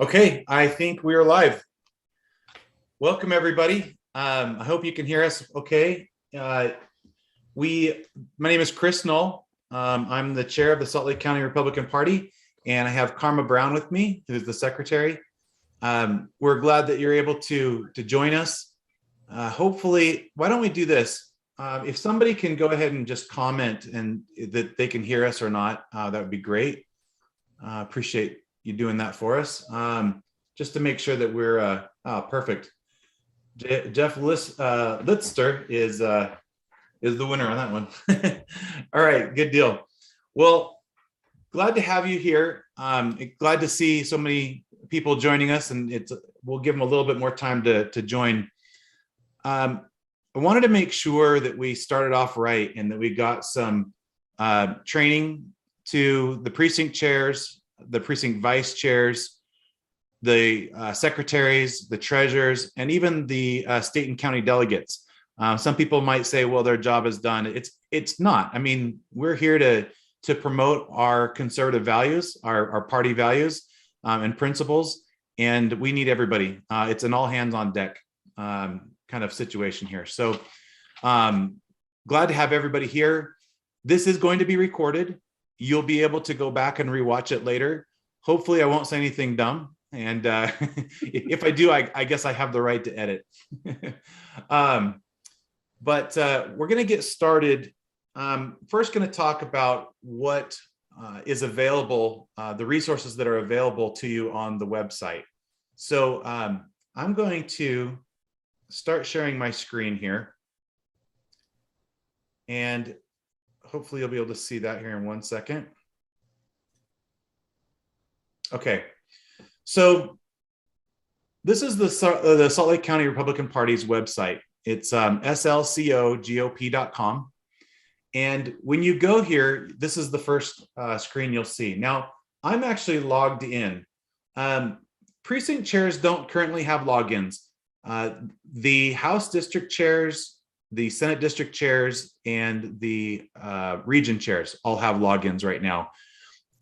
Okay, I think we are live. Welcome, everybody. I hope you can hear us okay. My name is Chris Knoll. I'm the chair of the Salt Lake County Republican Party, and I have Karma Brown with me, who's the secretary. We're glad that you're able to join us. Hopefully, why don't we do this? If somebody can go ahead and just comment and that they can hear us or not, that would be great. Appreciate you doing that for us, just to make sure that we're perfect. Jeff Litster is the winner on that one. All right, good deal. Well, glad to have you here. Glad to see so many people joining us, and we'll give them a little bit more time to join. I wanted to make sure that we started off right and that we got some training to the precinct chairs, the precinct vice chairs, the secretaries, the treasurers, and even the state and county delegates. Some people might say, well, their job is done. It's not. I mean, we're here to promote our conservative values, our party values and principles, and we need everybody. It's an all hands on deck kind of situation here. So glad to have everybody here. This is going to be recorded. You'll be able to go back and rewatch it later. Hopefully I won't say anything dumb. And if I do, I guess I have the right to edit. But we're going to get started. First going to talk about what is available, the resources that are available to you on the website. So I'm going to start sharing my screen here. And hopefully you'll be able to see that here in 1 second. Okay. So this is the Salt Lake County Republican Party's website. It's slcogop.com. And when you go here, this is the first screen you'll see. Now, I'm actually logged in. Precinct chairs don't currently have logins. The House district chairs, the Senate district chairs, and the region chairs all have logins right now.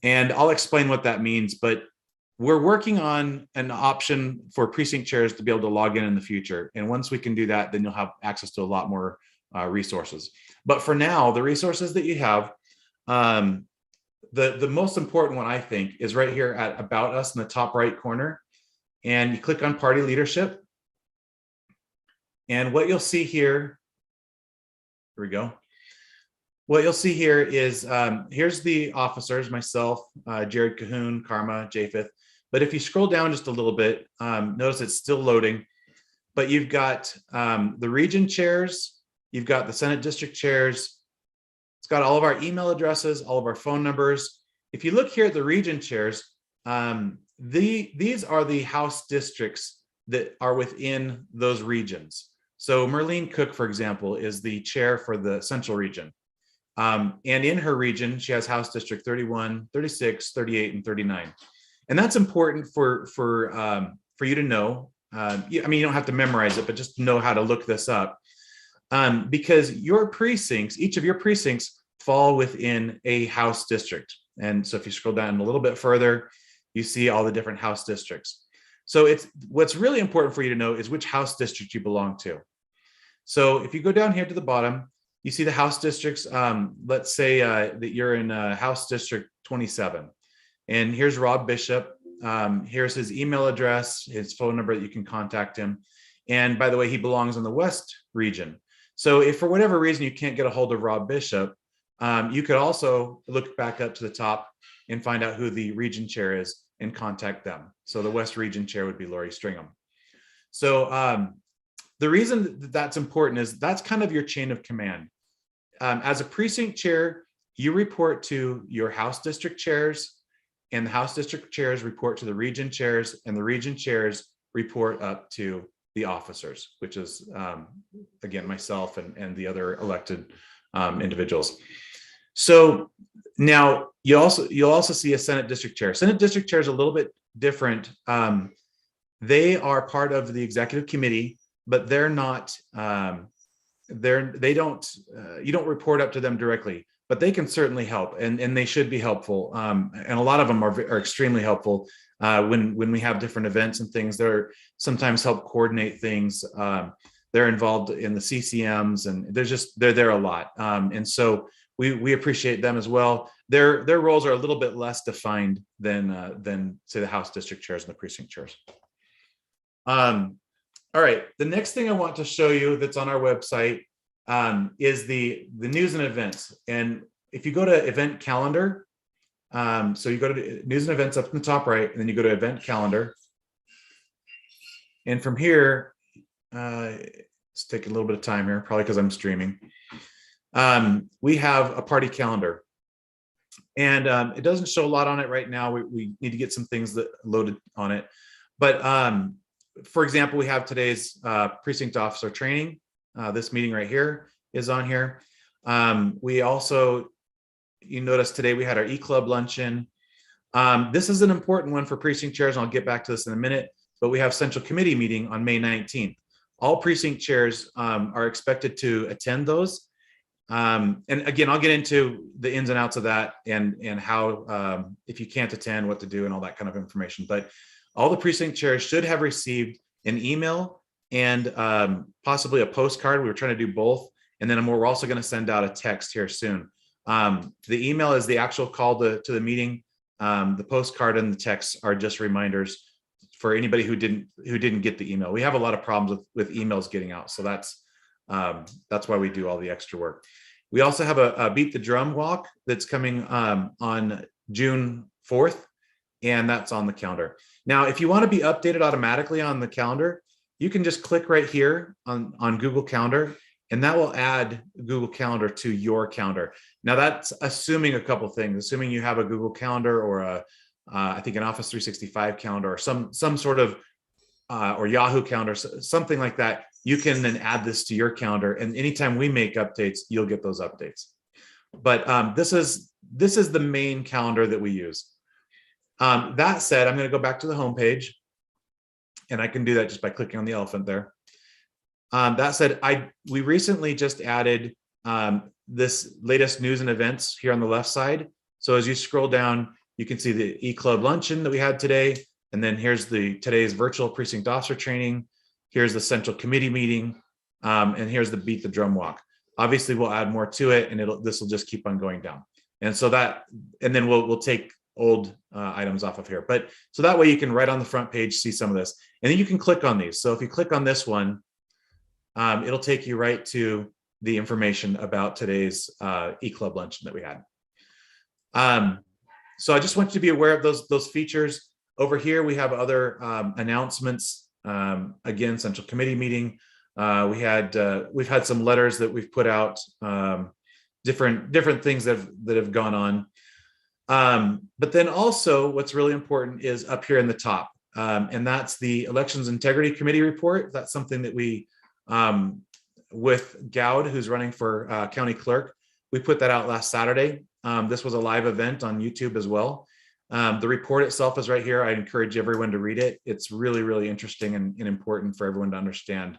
And I'll explain what that means, but we're working on an option for precinct chairs to be able to log in the future. And once we can do that, then you'll have access to a lot more resources. But for now, the resources that you have, the most important one, I think, is right here at About Us in the top right corner. And you click on Party Leadership. And what you'll see here we go. What you'll see here is, here's the officers, myself, Jared Cahoon, Karma, Japheth. But if you scroll down just a little bit, notice it's still loading, but you've got the region chairs, you've got the Senate district chairs. It's got all of our email addresses, all of our phone numbers. If you look here at the region chairs, these are the House districts that are within those regions. So Merlene Cook, for example, is the chair for the Central region. And in her region, she has House District 31, 36, 38, and 39. And that's important for you to know. I mean, you don't have to memorize it, but just know how to look this up. Because your precincts, each of your precincts fall within a House district. And so if you scroll down a little bit further, you see all the different House districts. So what's really important for you to know is which House district you belong to. So if you go down here to the bottom, you see the House districts. Let's say that you're in House District 27. And here's Rob Bishop. Here's his email address, his phone number that you can contact him. And by the way, he belongs in the West region. So if for whatever reason you can't get a hold of Rob Bishop, you could also look back up to the top and find out who the region chair is and contact them. So the West region chair would be Lori Stringham. So the reason that's important is that's kind of your chain of command. As a precinct chair, you report to your House district chairs, and the House district chairs report to the region chairs, and the region chairs report up to the officers, which is, again, myself and the other elected individuals. So now you'll also see a Senate district chair. Senate district chair is a little bit different. They are part of the executive committee, but they're not. You don't report up to them directly, but they can certainly help, and they should be helpful. And a lot of them are extremely helpful. when we have different events and things, they're sometimes help coordinate things. They're involved in the CCMs, and they're there a lot. And so we appreciate them as well. Their roles are a little bit less defined than say the House district chairs and the precinct chairs. All right, the next thing I want to show you that's on our website is the news and events. And if you go to event calendar, so you go to news and events up in the top right, and then you go to event calendar. And from here, it's taking a little bit of time here, probably because I'm streaming. We have a party calendar. And it doesn't show a lot on it right now. We need to get some things that loaded on it. But for example, we have today's precinct officer training. This meeting right here is on here. We also, you notice today we had our e-club luncheon. This is an important one for precinct chairs, and I'll get back to this in a minute, but we have central committee meeting on May 19th. All precinct chairs are expected to attend those. And again, I'll get into the ins and outs of that and how, if you can't attend, what to do and all that kind of information. But all the precinct chairs should have received an email and possibly a postcard. We were trying to do both. And then we're also going to send out a text here soon. The email is the actual call to the meeting. The postcard and the text are just reminders for anybody who didn't get the email. We have a lot of problems with emails getting out. So that's why we do all the extra work. We also have a Beat the Drum walk that's coming on June 4th, and that's on the calendar. Now, if you want to be updated automatically on the calendar, you can just click right here on Google Calendar, and that will add Google Calendar to your calendar. Now, that's assuming a couple things, assuming you have a Google Calendar or I think an Office 365 calendar or some sort of or Yahoo calendar, something like that. You can then add this to your calendar, and anytime we make updates, you'll get those updates. But this is the main calendar that we use. That said, I'm going to go back to the home page, and I can do that just by clicking on the elephant there. That said, we recently just added this latest news and events here on the left side. So as you scroll down, you can see the e-club luncheon that we had today, and then here's today's virtual precinct officer training. Here's the central committee meeting, and here's the Beat the Drum walk. Obviously, we'll add more to it, and this will just keep on going down. And so and then we'll take old items off of here. But so that way you can right on the front page see some of this, and then you can click on these. So if you click on this one, it'll take you right to the information about today's e-club luncheon that we had. So I just want you to be aware of those features. Over here, we have other announcements. Again, central committee meeting. We've had some letters that we've put out, different things that have gone on. But then also what's really important is up here in the top, and that's the Elections Integrity Committee report. That's something that we, with Gowd, who's running for county clerk, we put that out last Saturday. This was a live event on YouTube as well. The report itself is right here. I encourage everyone to read it. It's really, really interesting and important for everyone to understand.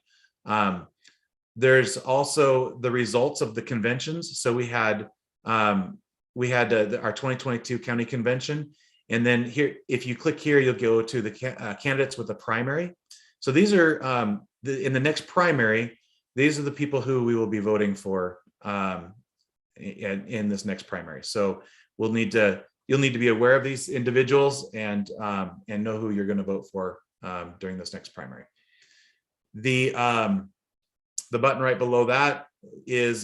There's also the results of the conventions. So we had our 2022 county convention. And then here, if you click here, you'll go to the candidates with the primary. So these are, in the next primary, these are the people who we will be voting for in this next primary. So you'll need to be aware of these individuals and know who you're going to vote for during this next primary. The button right below that is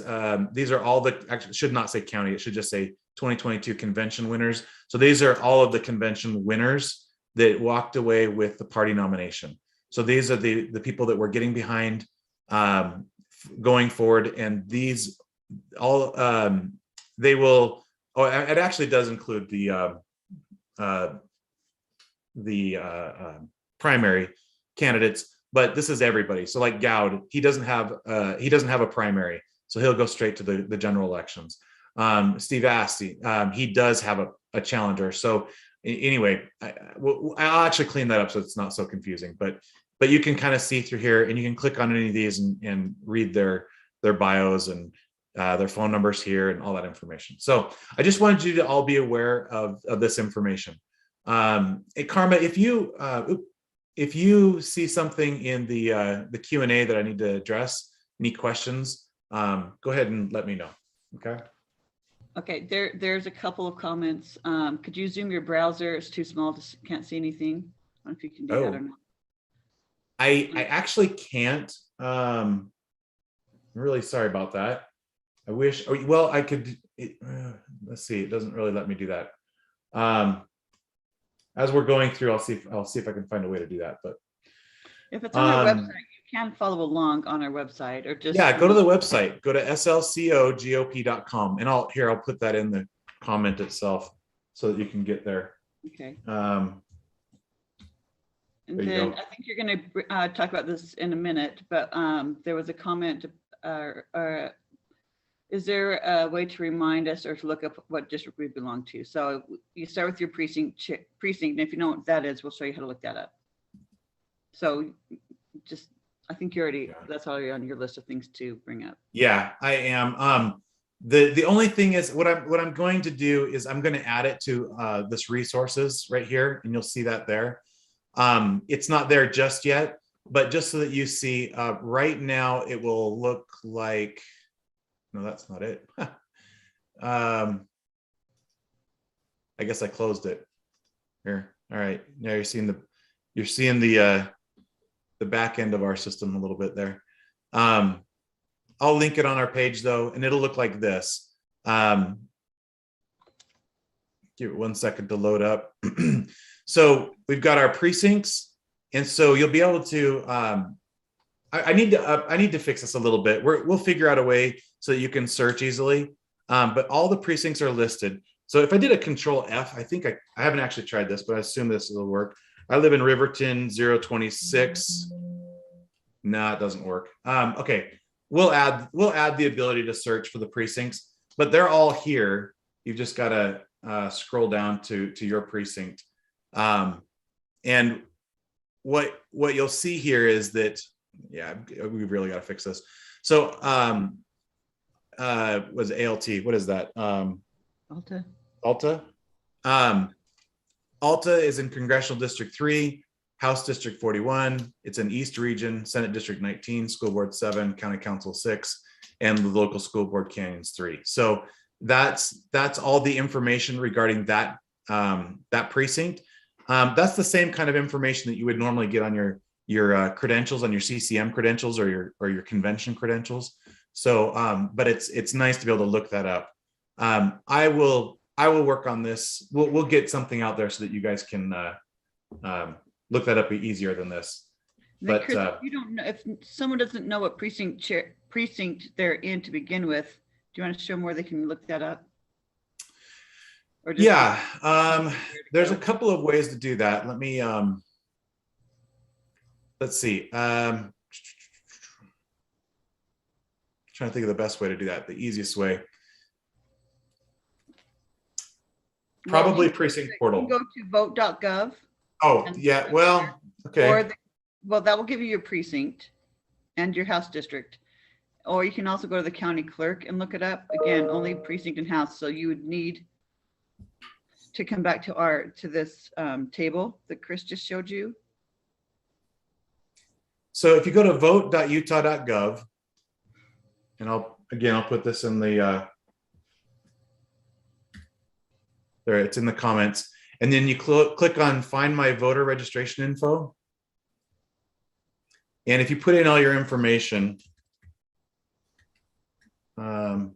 these are all actually should not say county, it should just say 2022 convention winners. So these are all of the convention winners that walked away with the party nomination. So these are the people that we're getting behind going forward, and these all they will. Oh, it actually does include the primary candidates, but this is everybody. So like Gowd, he doesn't have a primary, so he'll go straight to the general elections. Steve Assey, he does have a challenger. So anyway, I'll actually clean that up so it's not so confusing. But you can kind of see through here, and you can click on any of these and read their bios and their phone numbers here and all that information. So I just wanted you to all be aware of this information. Karma, if you see something in the Q&A that I need to address, any questions, go ahead and let me know. Okay. Okay, there's a couple of comments. Could you zoom your browser? It's too small to can't see anything. I don't know if you can do that or not. I actually can't. I'm really sorry about that. I wish, well, I could, let's see, it doesn't really let me do that. As we're going through, I'll see if I can find a way to do that. But if it's on our website, you can follow along on our website, or just go to the website, go to slcogop.com, and I'll put that in the comment itself so that you can get there. Okay. And then I think you're going to talk about this in a minute, but there was a comment. Is there a way to remind us or to look up what district we belong to? So you start with your precinct, and if you know what that is, we'll show you how to look that up. So just, I think you already, that's already on your list of things to bring up. Yeah, I am. The only thing is what I'm going to do is I'm going to add it to this resources right here, and you'll see that there. It's not there just yet, but just so that you see, right now it will look like, no, that's not it. I guess I closed it here. All right, now you're seeing the back end of our system a little bit there. I'll link it on our page though, and it'll look like this. Give it 1 second to load up. So we've got our precincts, and so you'll be able to. I need to fix this a little bit. We'll figure out a way so that you can search easily. But all the precincts are listed. So if I did a Control F, I think I haven't actually tried this, but I assume this will work. I live in Riverton 026. No, it doesn't work. Okay, we'll add the ability to search for the precincts, but they're all here. You've just got to scroll down to your precinct. And what you'll see here is that, yeah, we've really got to fix this. So was ALT, what is that? Alta. Alta is in Congressional District 3, House District 41. It's in East Region, Senate District 19, School Board 7, County Council 6, and the local school board Canyons 3. So that's all the information regarding that that precinct. That's the same kind of information that you would normally get on your credentials, on your CCM credentials or your convention credentials. So, but it's nice to be able to look that up. I will work on this. We'll get something out there so that you guys can look that up easier than this. But Chris, you don't know, if someone doesn't know what precinct they're in to begin with, do you want to show them where they can look that up? Or just there's a couple of ways to do that. Let me let's see. Trying to think of the best way to do that, the easiest way. Probably precinct portal. You can go to vote.gov. Oh, yeah, well, okay. Well, that will give you your precinct and your house district. Or you can also go to the county clerk and look it up. Again, only precinct and house. So you would need to come back to this table that Chris just showed you. So if you go to vote.utah.gov, and I'll put this in the there, it's in the comments, and then you click on find my voter registration info. And if you put in all your information, and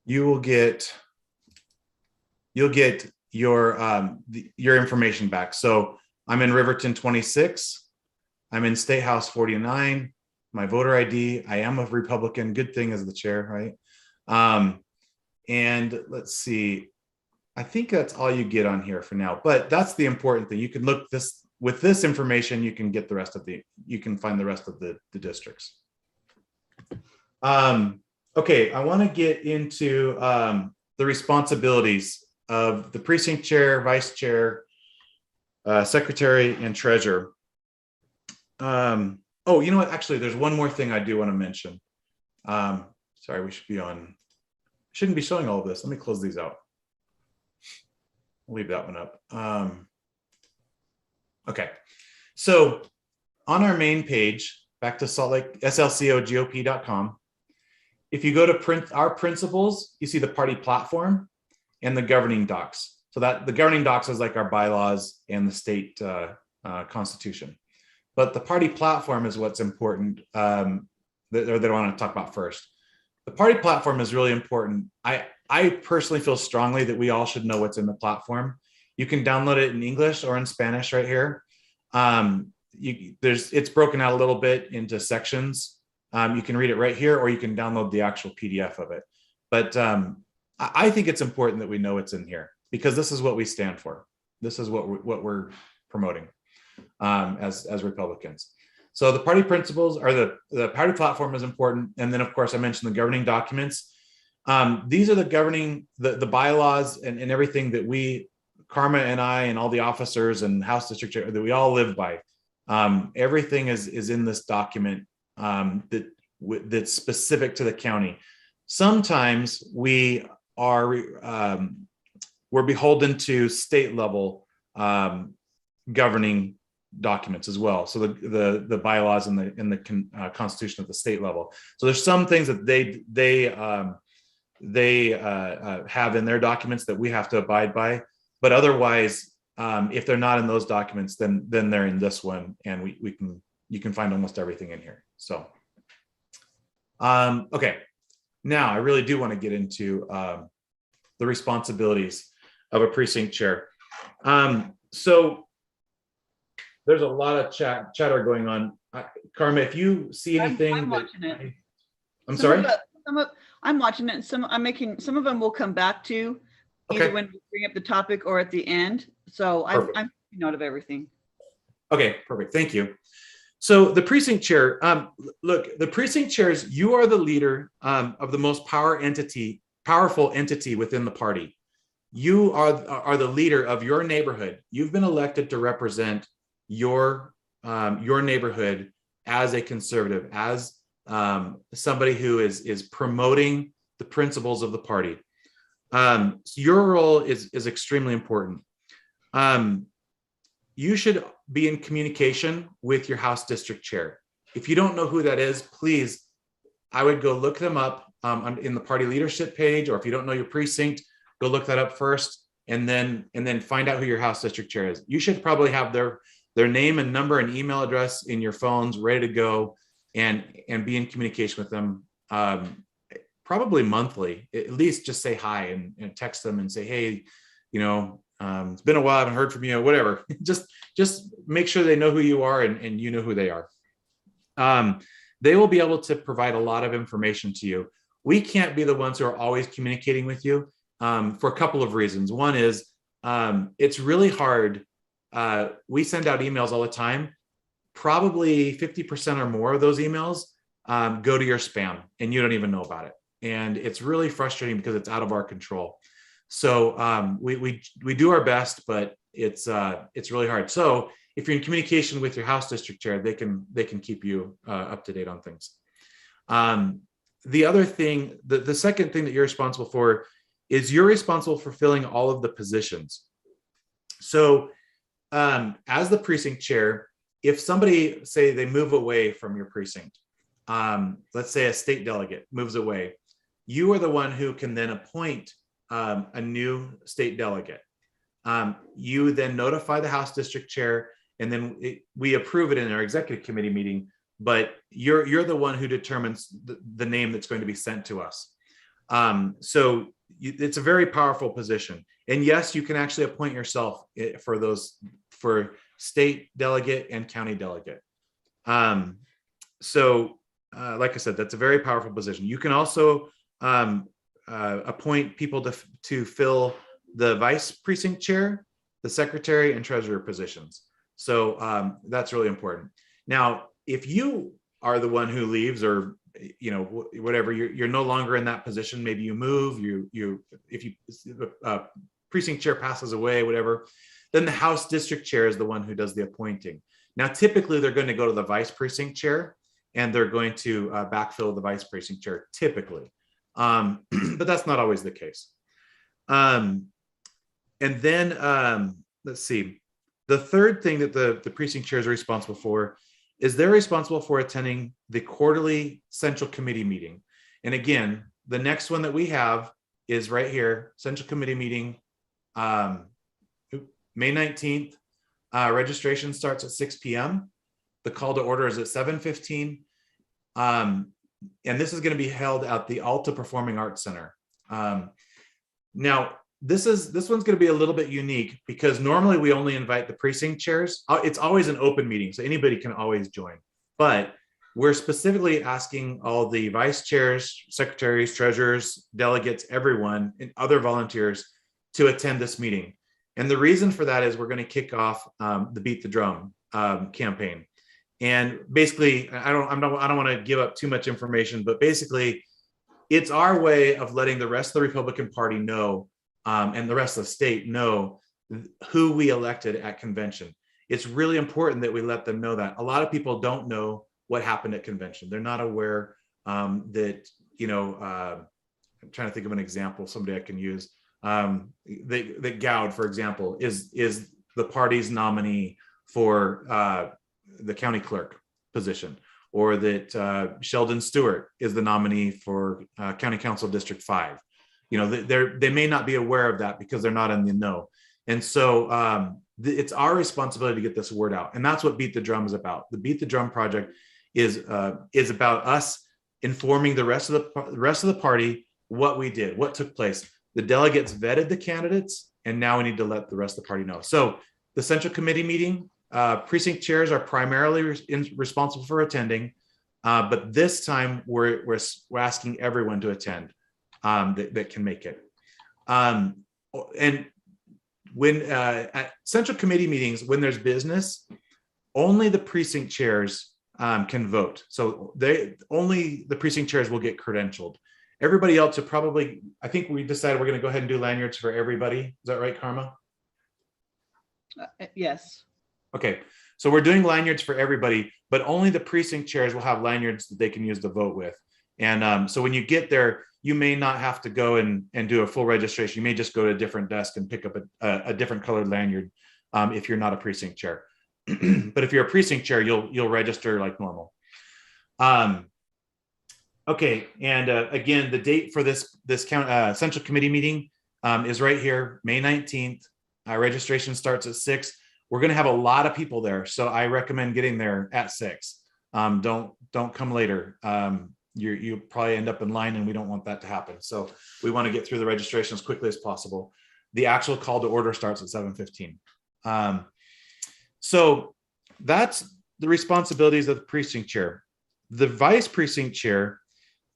you'll get your information back. So I'm in Riverton 26. I'm in State House 49. My voter ID. I am a Republican. Good thing as the chair, right? And let's see. I think that's all you get on here for now. But that's the important thing. You can look with this information. You can get the rest of you can find the rest of the districts. Okay, I want to get into the responsibilities of the precinct chair, vice chair, secretary, and treasurer. Oh, you know what? Actually, there's one more thing I do want to mention. Sorry, we shouldn't be showing all of this. Let me close these out. I'll leave that one up. Okay, so on our main page, back to Salt Lake, slcogop.com, if you go to our principles, you see the party platform and the governing docs. So that the governing docs is like our bylaws and the state constitution. But the party platform is what's important, that I want to talk about first. The party platform is really important. I personally feel strongly that we all should know what's in the platform. You can download it in English or in Spanish right here. It's broken out a little bit into sections. You can read it right here, or you can download the actual PDF of it. But I think it's important that we know what's in here, because this is what we stand for. This is what we're promoting as Republicans. So the party principles, or the party platform is important. And then, of course, I mentioned the governing documents. These are the governing, the bylaws and everything that we, Karma and I and all the officers and House District Chair, that we all live by. Everything is in this document that's specific to the county. Sometimes we're beholden to state level governing documents as well. So the bylaws and the constitution at the state level. So there's some things that they have in their documents that we have to abide by. But otherwise, if they're not in those documents, then they're in this one, and you can find almost everything in here. So, okay, now I really do want to get into the responsibilities of a precinct chair. So there's a lot of chatter going on. Karma, if you see anything, I'm watching it. I'm sorry. I'm watching it. Some of them will come back to either when we bring up the topic or at the end. So I'm taking note of everything. Okay, perfect. Thank you. So the precinct chair, look, the precinct chairs, you are the leader of the most powerful entity within the party. You are the leader of your neighborhood. You've been elected to represent your neighborhood as a conservative, as somebody who is promoting the principles of the party. So your role is extremely important. You should be in communication with your House District Chair. If you don't know who that is, please, I would go look them up in the party leadership page, or if you don't know your precinct, go look that up first, and then find out who your House District Chair is. You should probably have their name and number and email address in your phones ready to go, and be in communication with them. Probably monthly, at least just say hi and text them and say, hey, it's been a while, I haven't heard from you, whatever. just make sure they know who you are and you know who they are. They will be able to provide a lot of information to you. We can't be the ones who are always communicating with you for a couple of reasons. One is it's really hard. We send out emails all the time. Probably 50% or more of those emails go to your spam and you don't even know about it. And it's really frustrating because it's out of our control. So we do our best, but it's really hard. So if you're in communication with your House District Chair, they can keep you up to date on things. The other thing, the second thing that you're responsible for is you're responsible for filling all of the positions. So as the precinct chair, if somebody, say they move away from your precinct, let's say a state delegate moves away, you are the one who can then appoint a new state delegate. You then notify the House District Chair, and then we approve it in our executive committee meeting, but you're the one who determines the name that's going to be sent to us. So it's a very powerful position. And yes, you can actually appoint yourself for state delegate and county delegate. So like I said, that's a very powerful position. You can also appoint people to fill the vice precinct chair, the secretary, and treasurer positions. So that's really important. Now, if you are the one who leaves, or whatever, you're no longer in that position, maybe you move, if you precinct chair passes away, whatever, then the House district chair is the one who does the appointing. Now, typically they're going to go to the vice precinct chair and they're going to backfill the vice precinct chair typically. But that's not always the case. And then let's see. The third thing that the precinct chairs are responsible for is they're responsible for attending the quarterly central committee meeting. And again, the next one that we have is right here, central committee meeting, May 19th. Registration starts at 6 p.m. The call to order is at 7:15. And this is going to be held at the Alta Performing Arts Center. Now, this one's going to be a little bit unique because normally we only invite the precinct chairs. It's always an open meeting, so anybody can always join. But we're specifically asking all the vice chairs, secretaries, treasurers, delegates, everyone, and other volunteers to attend this meeting. And the reason for that is we're going to kick off the Beat the Drum campaign. And basically, I don't want to give up too much information, but basically, it's our way of letting the rest of the Republican Party know and the rest of the state know who we elected at convention. It's really important that we let them know that. A lot of people don't know what happened at convention. They're not aware that, I'm trying to think of an example, somebody I can use. That Gowd, for example, is the party's nominee for the county clerk position, or that Sheldon Stewart is the nominee for County Council District 5. They may not be aware of that because they're not in the know. And so it's our responsibility to get this word out. And that's what Beat the Drum is about. The Beat the Drum project is about us informing the rest of the party what we did, what took place. The delegates vetted the candidates, and now we need to let the rest of the party know. So the central committee meeting, precinct chairs are primarily responsible for attending, but this time we're asking everyone to attend that can make it. And when at central committee meetings, when there's business, only the precinct chairs can vote. So only the precinct chairs will get credentialed. Everybody else will probably, I think we decided we're going to go ahead and do lanyards for everybody. Is that right, Karma? Yes. Okay, so we're doing lanyards for everybody, but only the precinct chairs will have lanyards that they can use to vote with. And so when you get there, you may not have to go and do a full registration. You may just go to a different desk and pick up a different colored lanyard if you're not a precinct chair. But if you're a precinct chair, you'll register like normal. Okay, and again, the date for this central committee meeting is right here, May 19th. Registration starts at 6. We're going to have a lot of people there, so I recommend getting there at 6. Don't come later. You probably end up in line, and we don't want that to happen. So we want to get through the registration as quickly as possible. The actual call to order starts at 7:15. So that's the responsibilities of the precinct chair. The vice precinct chair,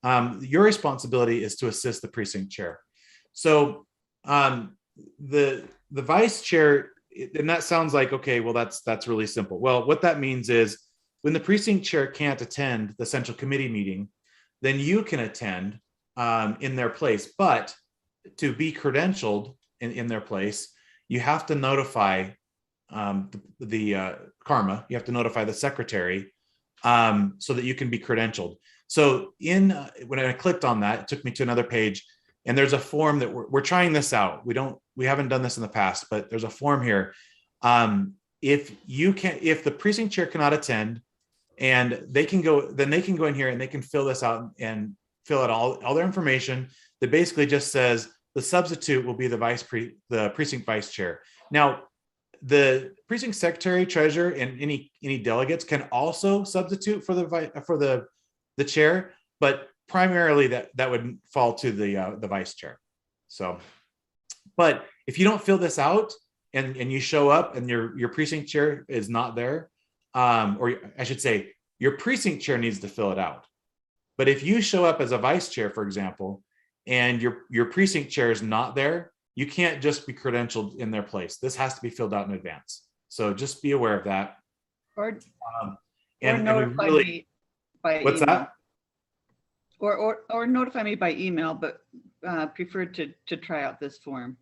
your responsibility is to assist the precinct chair. So the vice chair, and that sounds like, okay, well, that's really simple. Well, what that means is when the precinct chair can't attend the central committee meeting, then you can attend in their place. But to be credentialed in their place, you have to notify the Karma, you have to notify the secretary so that you can be credentialed. So when I clicked on that, it took me to another page, and there's a form that we're trying this out. We haven't done this in the past, but there's a form here. If the precinct chair cannot attend, and they can go in here and they can fill this out and fill out all their information that basically just says the substitute will be the precinct vice chair. Now, the precinct secretary, treasurer, and any delegates can also substitute for the chair, but primarily that would fall to the vice chair. So, but if you don't fill this out and you show up and your precinct chair is not there, or I should say, your precinct chair needs to fill it out. But if you show up as a vice chair, for example, and your precinct chair is not there, you can't just be credentialed in their place. This has to be filled out in advance. So just be aware of that. Or notify me by what's email. that? Or notify me by email, but prefer to try out this form.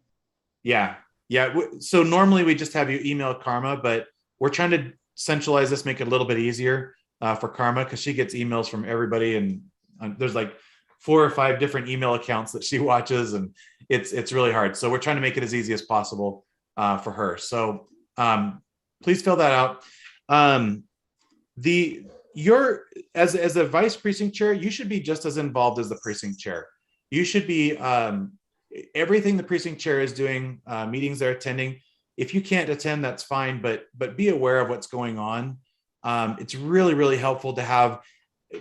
Yeah. Yeah. So normally we just have you email Karma, but we're trying to centralize this, make it a little bit easier for Karma because she gets emails from everybody, and there's like 4 or 5 different email accounts that she watches, and it's really hard. So we're trying to make it as easy as possible for her. So please fill that out. You're as a vice precinct chair, you should be just as involved as the precinct chair. You should be everything the precinct chair is doing, meetings they're attending. If you can't attend, that's fine, but be aware of what's going on. It's really, really helpful to have.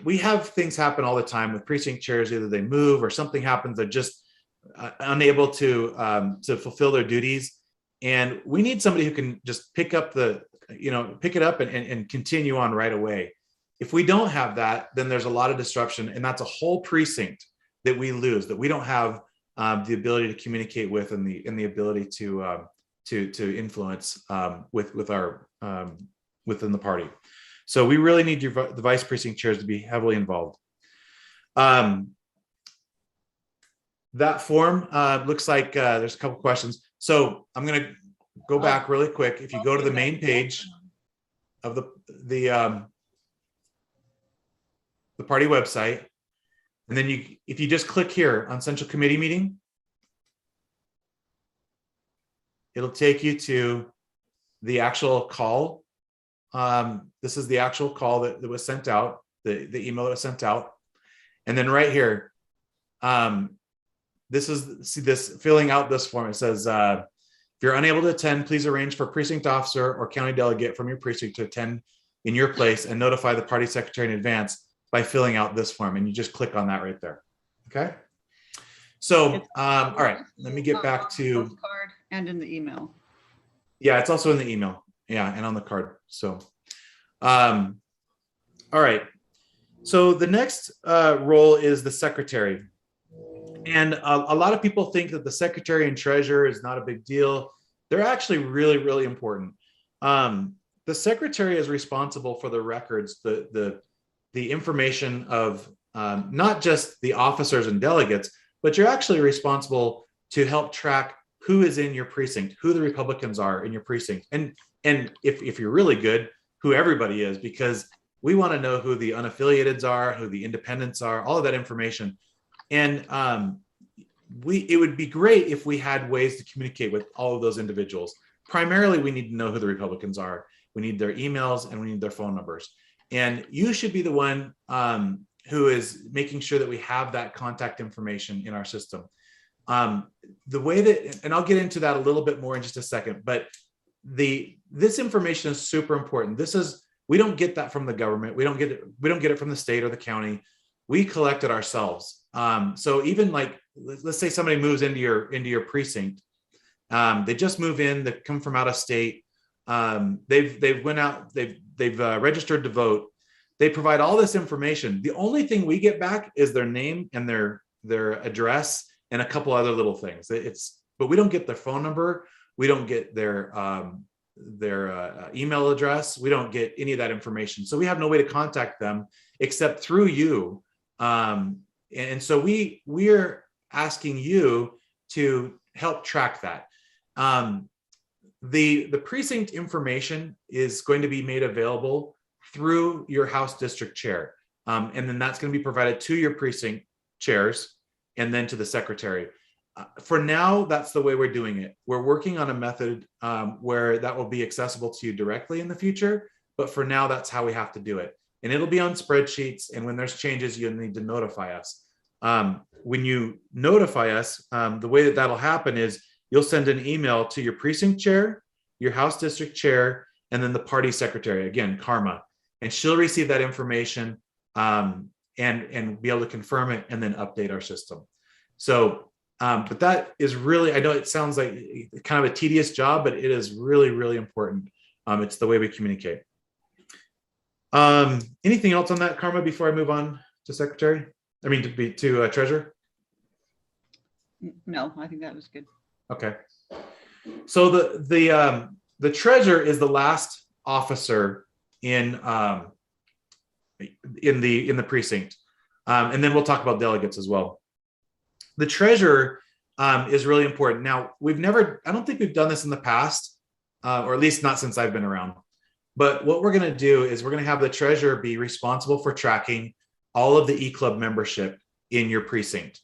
We have things happen all the time with precinct chairs. Either they move or something happens. They're just unable to fulfill their duties, and we need somebody who can just pick it up and continue on right away. If we don't have that, then there's a lot of disruption, and that's a whole precinct that we lose, that we don't have the ability to communicate with, and the ability to influence with our within the party. So we really need the vice precinct chairs to be heavily involved. That form looks like there's a couple questions. So I'm going to go back really quick. If you go to the main page of the party website, and then if you just click here on Central Committee Meeting, it'll take you to the actual call. This is the actual call that was sent out, the email that was sent out. And then right here, this filling out this form. It says, if you're unable to attend, please arrange for precinct officer or county delegate from your precinct to attend in your place and notify the party secretary in advance by filling out this form. And you just click on that right there. Okay. So, all right, let me get back to card and in the email. Yeah, it's also in the email. Yeah, and on the card. So, all right. So the next role is the secretary. And a lot of people think that the secretary and treasurer is not a big deal. They're actually really, really important. The secretary is responsible for the records, the information of not just the officers and delegates, but you're actually responsible to help track who is in your precinct, who the Republicans are in your precinct. And if you're really good, who everybody is, because we want to know who the unaffiliateds are, who the independents are, all of that information. And it would be great if we had ways to communicate with all of those individuals. Primarily, we need to know who the Republicans are. We need their emails and we need their phone numbers. And you should be the one who is making sure that we have that contact information in our system. The way that, and I'll get into that a little bit more in just a second, but this information is super important. We don't get that from the government. We don't get it from the state or the county. We collect it ourselves. So even like, let's say somebody moves into your precinct. They just move in, they come from out of state. They've went out, they've registered to vote. They provide all this information. The only thing we get back is their name and their address and a couple other little things. But we don't get their phone number. We don't get their email address. We don't get any of that information. So we have no way to contact them except through you. And so we're asking you to help track that. The precinct information is going to be made available through your House district chair. And then that's going to be provided to your precinct chairs and then to the secretary. For now, that's the way we're doing it. We're working on a method where that will be accessible to you directly in the future. But for now, that's how we have to do it. And it'll be on spreadsheets. And when there's changes, you'll need to notify us. When you notify us, the way that that'll happen is you'll send an email to your precinct chair, your House district chair, and then the party secretary, again, Karma. And she'll receive that information and be able to confirm it and then update our system. So, but that is really, I know it sounds like kind of a tedious job, but it is really, really important. It's the way we communicate. Anything else on that, Karma, before I move on to secretary? I mean, to treasurer? No, I think that was good. Okay. So the treasurer is the last officer in the precinct. And then we'll talk about delegates as well. The treasurer is really important. Now, I don't think we've done this in the past, or at least not since I've been around. But what we're going to do is we're going to have the treasurer be responsible for tracking all of the e-club membership in your precinct.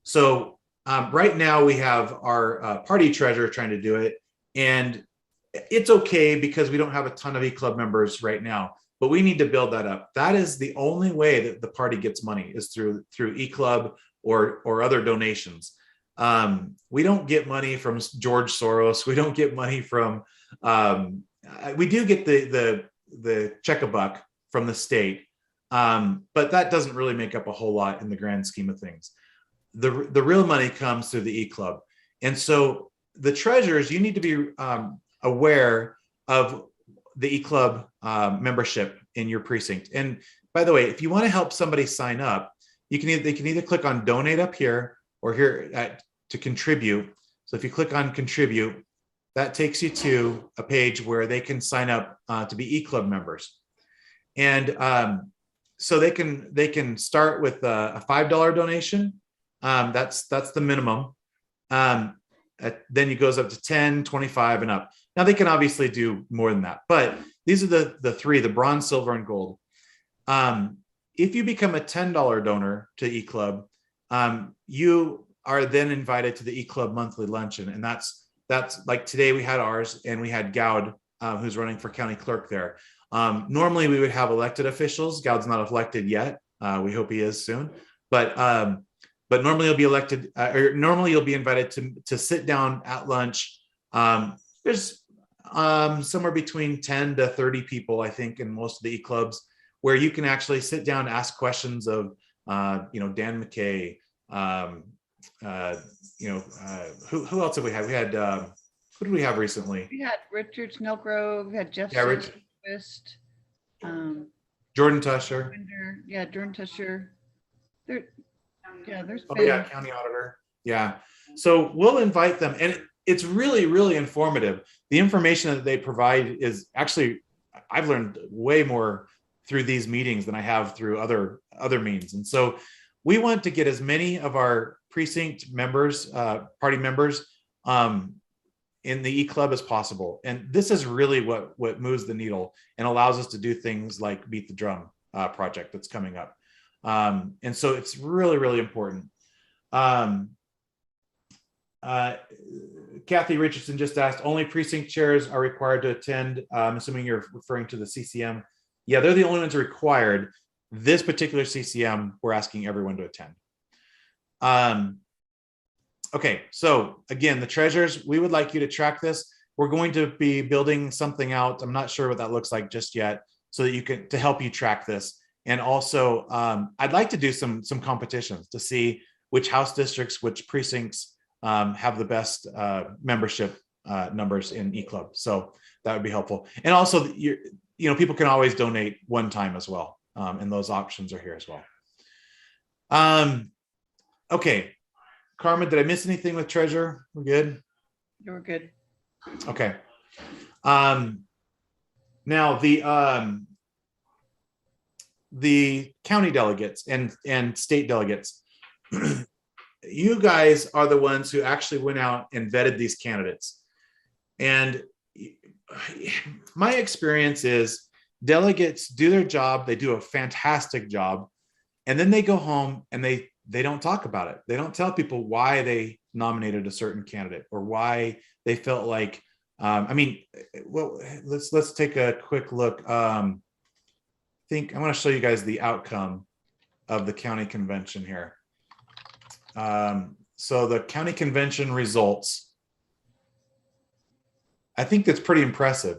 So right now we have our party treasurer trying to do it, and it's okay because we don't have a ton of e-club members right now, but we need to build that up. That is the only way that the party gets money, is through e-club or other donations. We don't get money from George Soros. We don't get money from, we do get the check a buck from the state, but that doesn't really make up a whole lot in the grand scheme of things. The real money comes through the e-club. And so the treasurers, you need to be aware of the e-club membership in your precinct. And by the way, if you want to help somebody sign up, they can either click on donate up here or here to contribute. So if you click on contribute, that takes you to a page where they can sign up to be e-club members. And so they can start with a $5 donation. That's the minimum. Then it goes up to 10, 25 and up. Now they can obviously do more than that, but these are the three: the bronze, silver, and gold. If you become a $10 donor to eClub, you are then invited to the eClub monthly luncheon. And that's like today we had ours, and we had Gowd, who's running for county clerk there. Normally we would have elected officials. Gowd's not elected yet. We hope he is soon, but normally you'll be elected, or normally you'll be invited to sit down at lunch. There's somewhere between 10 to 30 people, I think, in most of the e-clubs, where you can actually sit down and ask questions of, Dan McKay, who else have we had? We had, who did we have recently? We had Richard Snellgrove, we had Jeff Twist, Jordan Tusher. Yeah, Jordan Tusher. There's County auditor. Yeah. So we'll invite them, and it's really, really informative. The information that they provide is actually, I've learned way more through these meetings than I have through other means. And so we want to get as many of our precinct members, party members, in the e-club as possible. And this is really what moves the needle and allows us to do things like Beat the Drum project that's coming up. And so it's really, really important. Kathy Richardson just asked, only precinct chairs are required to attend. I'm assuming you're referring to the CCM. Yeah, they're the only ones required. This particular CCM, we're asking everyone to attend. Okay, so again, the treasurers, we would like you to track this. We're going to be building something out. I'm not sure what that looks like just yet, so that you can, to help you track this. And also, I'd like to do some competitions to see which house districts, which precincts have the best membership numbers in eClub. So that would be helpful. And also, people can always donate one time as well, and those options are here as well. Okay, Karma, did I miss anything with treasurer? We're good. We're good. Okay. Now the county delegates and state delegates, you guys are the ones who actually went out and vetted these candidates. And my experience is delegates do their job. They do a fantastic job. And then they go home and they don't talk about it. They don't tell people why they nominated a certain candidate or why they felt like, let's take a quick look. I think I want to show you guys the outcome of the county convention here. So the county convention results, I think that's pretty impressive.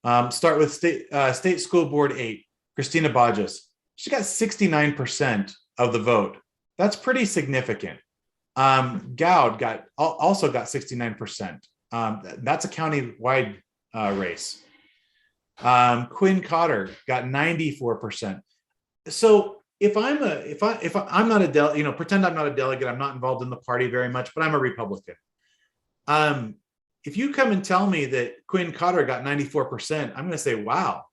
Start with State School Board 8, Christina Bajas. She got 69% of the vote. That's pretty significant. Gowd also got 69%. That's a county-wide race. Quinn Cotter got 94%. So if I'm not a delegate, pretend I'm not a delegate, I'm not involved in the party very much, but I'm a Republican. If you come and tell me that Quinn Cotter got 94%, I'm going to say, wow.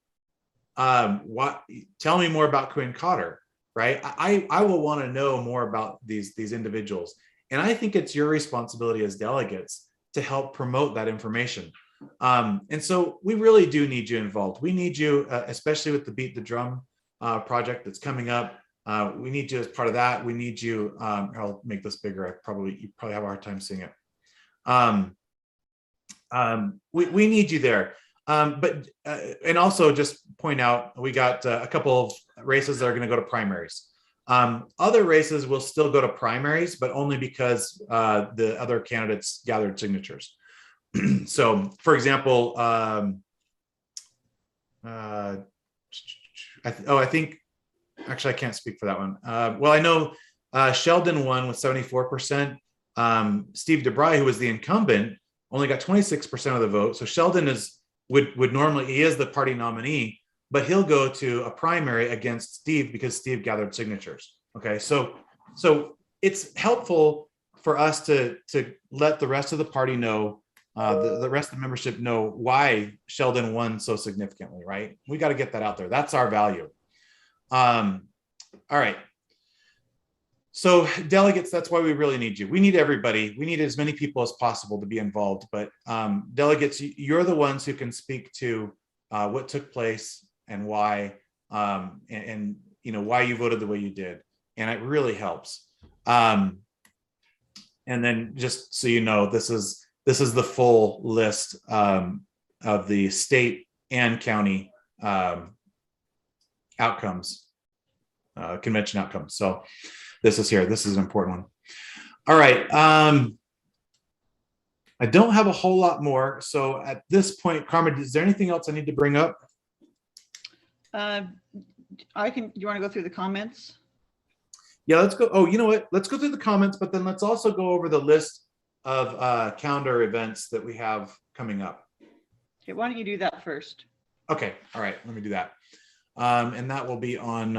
Tell me more about Quinn Cotter, right? I will want to know more about these individuals. And I think it's your responsibility as delegates to help promote that information. And so we really do need you involved. We need you, especially with the Beat the Drum project that's coming up. We need you as part of that. We need you. I'll make this bigger. You probably have a hard time seeing it. We need you there. And also just point out, we got a couple of races that are going to go to primaries. Other races will still go to primaries, but only because the other candidates gathered signatures. So, for example, I think, actually, I can't speak for that one. Well, I know Sheldon won with 74%. Steve DeBry, who was the incumbent, only got 26% of the vote. So Sheldon would normally, he is the party nominee, but he'll go to a primary against Steve because Steve gathered signatures. Okay, so it's helpful for us to let the rest of the party know, the rest of the membership know why Sheldon won so significantly, right? We got to get that out there. That's our value. All right. So delegates, that's why we really need you. We need everybody. We need as many people as possible to be involved. But delegates, you're the ones who can speak to what took place and why, and you know why you voted the way you did, and it really helps. And then just so you know, this is the full list of the state and county outcomes, convention outcomes. So this is here. This is an important one. All right. I don't have a whole lot more. So at this point, Carmen, is there anything else I need to bring up? You want to go through the comments? Yeah, let's go. Oh, you know what? Let's go through the comments, but then let's also go over the list of calendar events that we have coming up. Okay, why don't you do that first? Okay. All right. Let me do that. And that will be on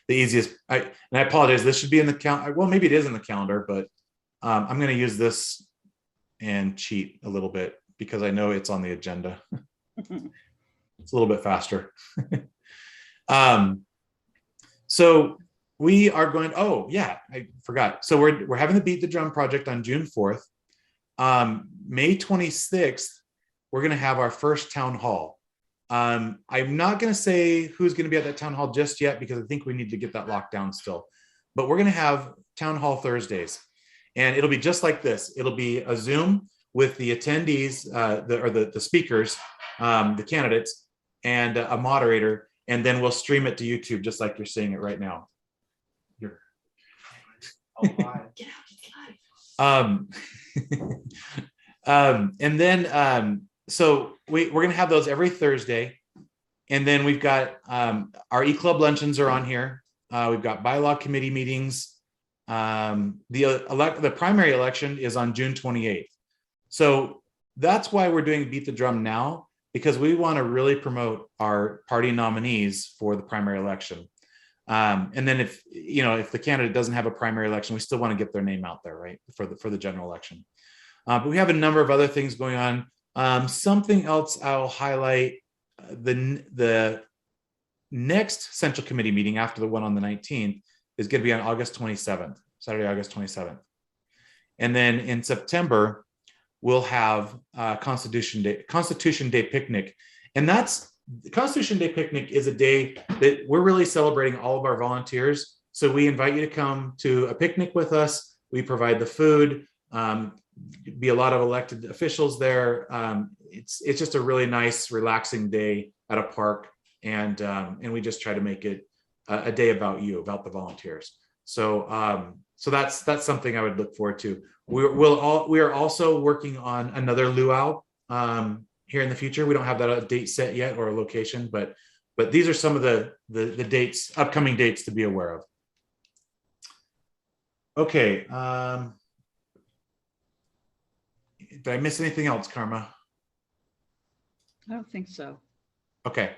the easiest. And I apologize. This should be in the calendar. Well, maybe it is in the calendar, but I'm going to use this and cheat a little bit because I know it's on the agenda. It's a little bit faster. So we are going. Oh yeah, I forgot. So we're having the Beat the Drum project on June 4th. May 26th, we're going to have our first town hall. I'm not going to say who's going to be at that town hall just yet because I think we need to get that locked down still. But we're going to have town hall Thursdays, and it'll be just like this. It'll be a Zoom with the attendees, the speakers, the candidates, and a moderator, and then we'll stream it to YouTube just like you're seeing it right now. And then so we're going to have those every Thursday. And then we've got our e-club luncheons are on here. We've got bylaw committee meetings. The primary election is on June 28th. So that's why we're doing Beat the Drum now, because we want to really promote our party nominees for the primary election. And then if the candidate doesn't have a primary election, we still want to get their name out there, right, for the general election. But we have a number of other things going on. Something else I'll highlight, the next central committee meeting after the one on the 19th is going to be on August 27th, Saturday, August 27th. And then in September, we'll have Constitution Day picnic. And that's the Constitution Day picnic is a day that we're really celebrating all of our volunteers. So we invite you to come to a picnic with us. We provide the food, be a lot of elected officials there. It's just a really nice, relaxing day at a park. And we just try to make it a day about you, about the volunteers. So that's something I would look forward to. We are also working on another luau here in the future. We don't have that date set yet or a location, but these are some of the dates, upcoming dates to be aware of. Okay. Did I miss anything else, Karma? I don't think so. Okay.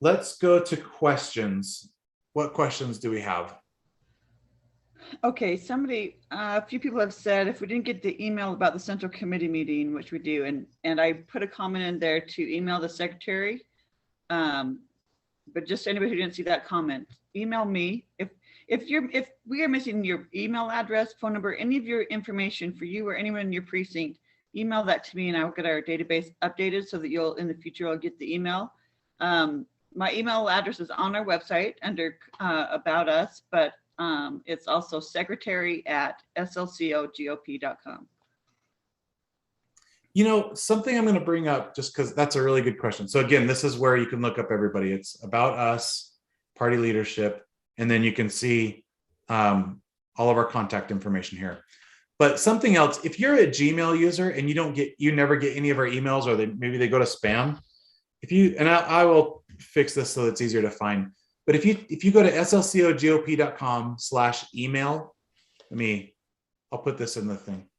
Let's go to questions. What questions do we have? Okay, a few people have said if we didn't get the email about the central committee meeting, which we do, and I put a comment in there to email the secretary. But just anybody who didn't see that comment, email me. if we are missing your email address, phone number, any of your information for you or anyone in your precinct, email that to me and I'll get our database updated so that you'll, in the future, I'll get the email. My email address is on our website under About Us, but it's also secretary@slcogop.com. You know, something I'm going to bring up just because that's a really good question. So again, this is where you can look up everybody. It's About Us, party leadership, and then you can see all of our contact information here. But something else, if you're a Gmail user and you never get any of our emails, or maybe they go to spam, I will fix this so it's easier to find. But if you go to slcogop.com/email, I'll put this in the thing.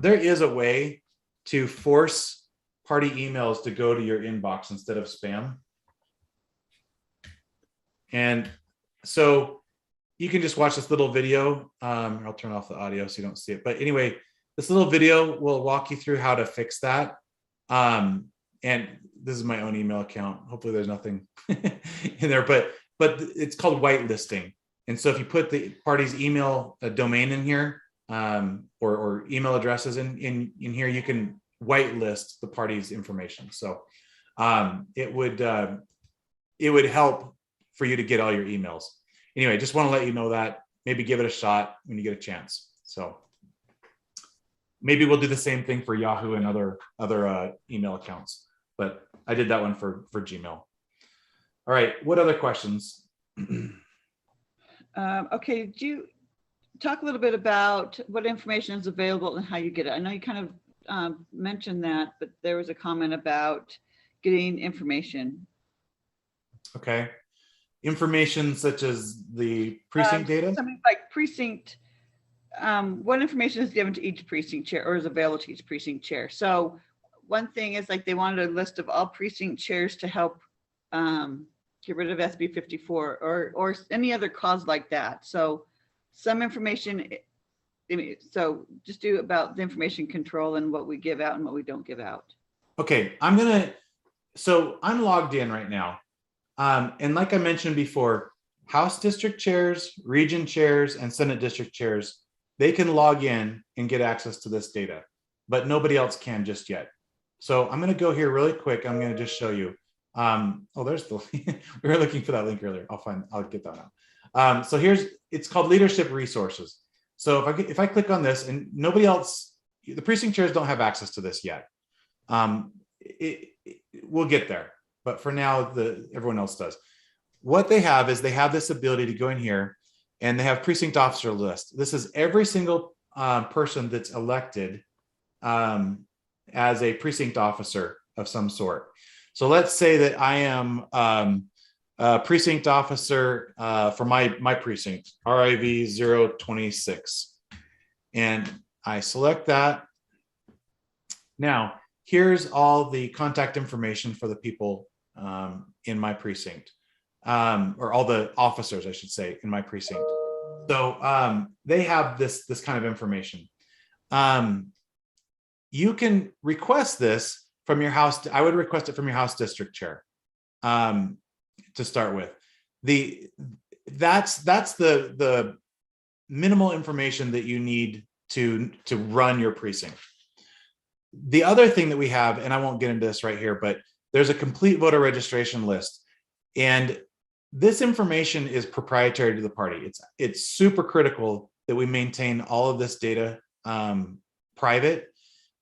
There is a way to force party emails to go to your inbox instead of spam. And so you can just watch this little video. I'll turn off the audio so you don't see it. But anyway, this little video will walk you through how to fix that. And this is my own email account. Hopefully there's nothing in there, but it's called whitelisting. And so if you put the party's email domain in here, or email addresses in here, you can whitelist the party's information. So it would help for you to get all your emails. Anyway, just want to let you know that. Maybe give it a shot when you get a chance. So maybe we'll do the same thing for Yahoo and other email accounts. But I did that one for Gmail. All right, what other questions? Okay, do you talk a little bit about what information is available and how you get it? I know you kind of mentioned that, but there was a comment about getting information. Okay. Information such as the precinct data? Something like precinct, what information is given to each precinct chair or is available to each precinct chair? So one thing is like they wanted a list of all precinct chairs to help get rid of SB 54 or any other cause like that. So some information, so just do about the information control and what we give out and what we don't give out. Okay, so I'm logged in right now. And like I mentioned before, House district chairs, region chairs, and Senate district chairs, they can log in and get access to this data, but nobody else can just yet. So I'm going to go here really quick. I'm going to just show you. Oh, there's the, we were looking for that link earlier. I'll get that now. So it's called Leadership Resources. So if I click on this, and nobody else, the precinct chairs don't have access to this yet. We'll get there, but for now, everyone else does. What they have is they have this ability to go in here and they have precinct officer list. This is every single person that's elected as a precinct officer of some sort. So let's say that I am a precinct officer for my precinct, RIV 026. And I select that. Now, here's all the contact information for the people in my precinct, or all the officers, I should say, in my precinct. So they have this kind of information. You can request this from your house. I would request it from your House district chair to start with. That's the minimal information that you need to run your precinct. The other thing that we have, and I won't get into this right here, but there's a complete voter registration list. And this information is proprietary to the party. It's super critical that we maintain all of this data private,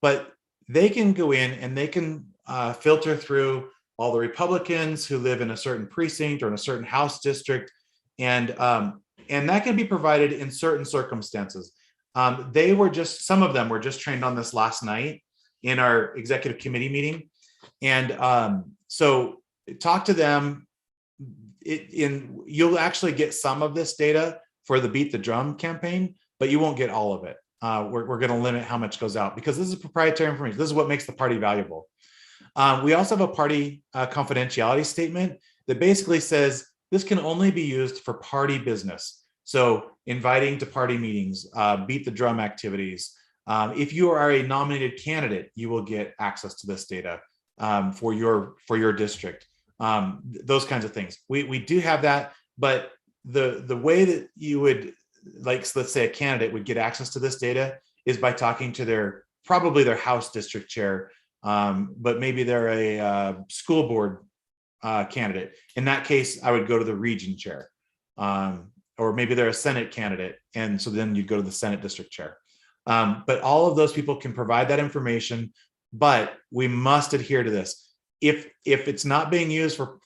but they can go in and they can filter through all the Republicans who live in a certain precinct or in a certain House district. And that can be provided in certain circumstances. Some of them were just trained on this last night in our executive committee meeting. And so talk to them. You'll actually get some of this data for the Beat the Drum campaign, but you won't get all of it. We're going to limit how much goes out because this is proprietary information. This is what makes the party valuable. We also have a party confidentiality statement that basically says this can only be used for party business. So inviting to party meetings, Beat the Drum activities. If you are a nominated candidate, you will get access to this data for your district. Those kinds of things. We do have that, but the way that you would, like, let's say a candidate would get access to this data is by talking to probably their House district chair, but maybe they're a school board candidate. In that case, I would go to the region chair, or maybe they're a Senate candidate, and so then you'd go to the Senate district chair. But all of those people can provide that information, but we must adhere to this. If it's not being used or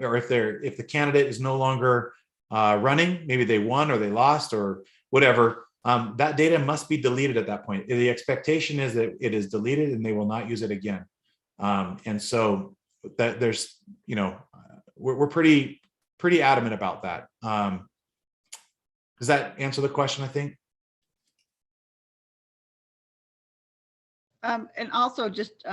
if the candidate is no longer running, maybe they won or they lost or whatever, that data must be deleted at that point. The expectation is that it is deleted and they will not use it again. And so that there's, we're pretty adamant about that. Does that answer the question, I think? And also just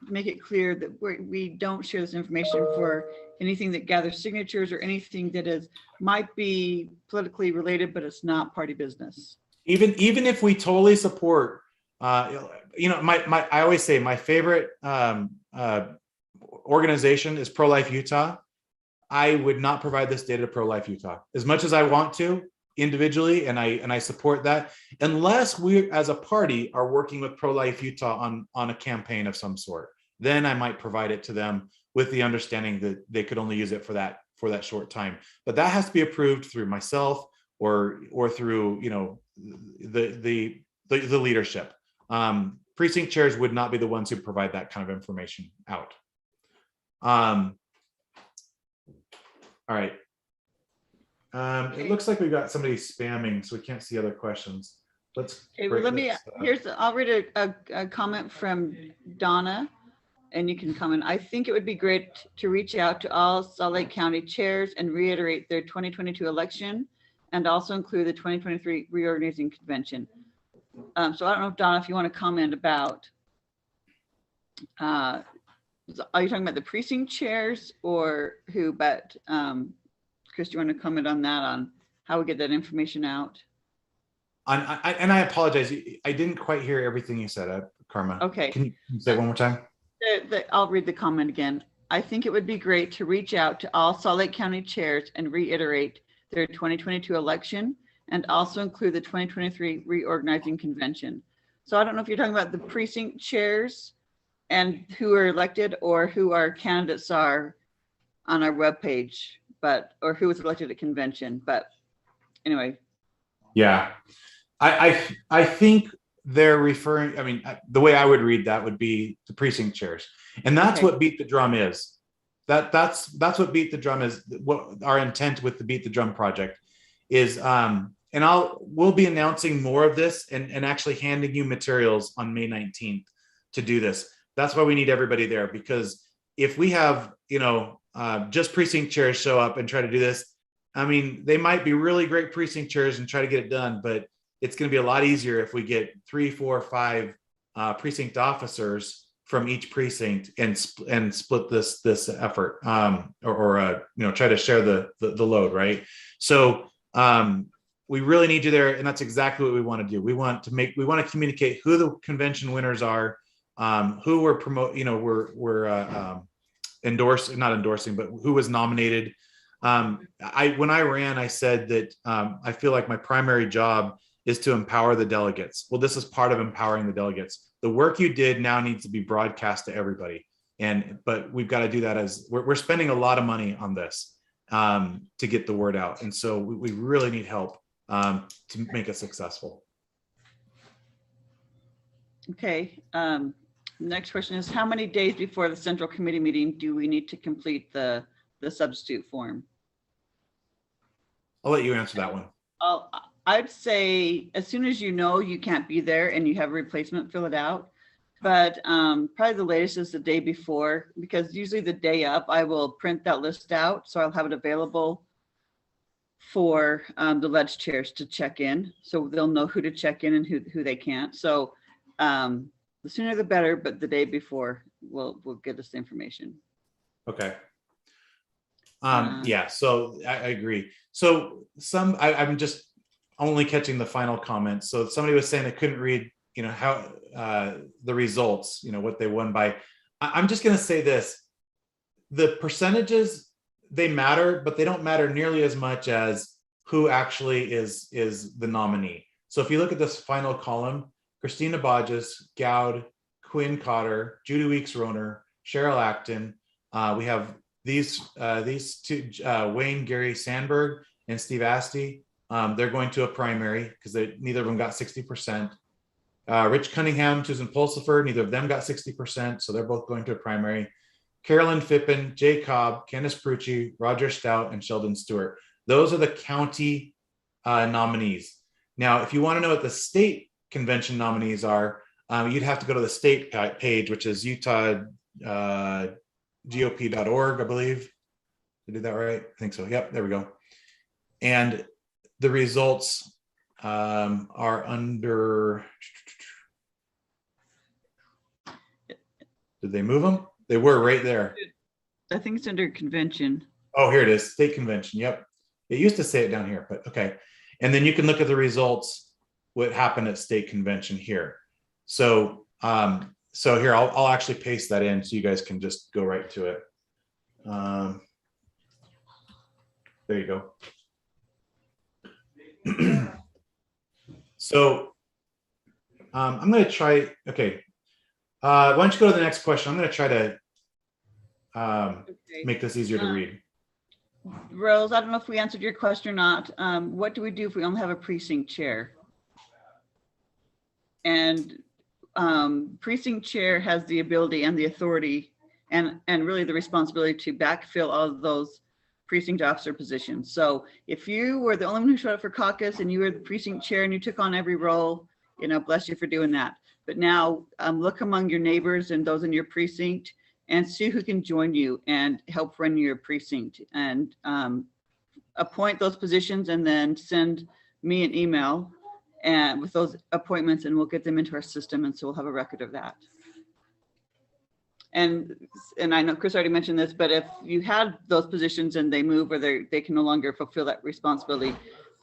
make it clear that we don't share this information for anything that gathers signatures or anything that might be politically related, but it's not party business. Even if we totally support, I always say my favorite organization is Pro-Life Utah. I would not provide this data to Pro-Life Utah as much as I want to individually, and I support that, unless we as a party are working with Pro-Life Utah on a campaign of some sort. Then I might provide it to them with the understanding that they could only use it for that short time. But that has to be approved through myself or through the leadership. Precinct chairs would not be the ones who provide that kind of information out. All right. It looks like we've got somebody spamming, so we can't see other questions. Let's. Okay, well, I'll read a comment from Donna, and you can comment. I think it would be great to reach out to all Salt Lake County chairs and reiterate their 2022 election, and also include the 2023 reorganizing convention. So I don't know, Donna, if you want to comment about, are you talking about the precinct chairs or who? But Chris, do you want to comment on that, on how we get that information out? And I apologize, I didn't quite hear everything you said, Karma. Okay. Can you say it one more time? I'll read the comment again. I think it would be great to reach out to all Salt Lake County chairs and reiterate their 2022 election, and also include the 2023 reorganizing convention. So I don't know if you're talking about the precinct chairs and who are elected, or who our candidates are on our webpage, or who was elected at convention. But anyway. Yeah, I think they're referring, I mean, the way I would read that would be the precinct chairs. And that's okay. What Beat the Drum is. That's what Beat the Drum is. What our intent with the Beat the Drum project is. And we'll be announcing more of this and actually handing you materials on May 19th to do this. That's why we need everybody there, because if we have, just precinct chairs show up and try to do this, I mean, they might be really great precinct chairs and try to get it done, but it's going to be a lot easier if we get 3, 4, 5 precinct officers from each precinct and split this effort, or try to share the load, right? So we really need you there, and that's exactly what we want to do. We want to communicate who the convention winners are, who we're we're not endorsing, but who was nominated. When I ran, I said that I feel like my primary job is to empower the delegates. Well, this is part of empowering the delegates. The work you did now needs to be broadcast to everybody. But we've got to do that as we're spending a lot of money on this to get the word out. And so we really need help to make it successful. Okay. Next question is, how many days before the central committee meeting do we need to complete the substitute form? I'll let you answer that one. I'd say as soon as you can't be there and you have a replacement, fill it out. But probably the latest is the day before, because usually the day up, I will print that list out. So I'll have it available for the ledge chairs to check in. So they'll know who to check in and who they can't. So the sooner the better, but the day before will get us the information. Okay. Yeah, so I agree. So I'm just only catching the final comments. So somebody was saying they couldn't read, how the results, what they won by. I'm just going to say this: the percentages they matter, but they don't matter nearly as much as who actually is the nominee. So if you look at this final column, Christina Bodges, Gowd, Quinn Cotter, Judy Weeks Roner, Cheryl Acton. We have these two, Wayne Gary Sandberg and Steve Asti. They're going to a primary because neither of them got 60%. Rich Cunningham, Susan Pulsifer, neither of them got 60%, so they're both going to a primary. Carolyn Fippen, Jay Cobb, Candice Prucci, Roger Stout, and Sheldon Stewart. Those are the county nominees. Now, if you want to know what the state convention nominees are, you'd have to go to the state page, which is utahgop.org, I believe. Did I do that right? I think so. Yep, there we go. And the results are under. Did they move them? They were right there. I think it's under convention. Oh, here it is, state convention. Yep. It used to say it down here, but okay. And then you can look at the results, what happened at state convention here. So, so here, I'll actually paste that in so you guys can just go right to it. There you go. So I'm going to try, okay. Why don't you go to the next question? I'm going to try to make this easier to read. Rose, I don't know if we answered your question or not. What do we do if we only have a precinct chair? And precinct chair has the ability and the authority and really the responsibility to backfill all of those precinct officer positions. So if you were the only one who showed up for caucus and you were the precinct chair and you took on every role, you know, bless you for doing that. But now look among your neighbors and those in your precinct and see who can join you and help run your precinct, and appoint those positions and then send me an email and with those appointments, and we'll get them into our system. And so we'll have a record of that. And I know Chris already mentioned this, but if you had those positions and they move or they can no longer fulfill that responsibility,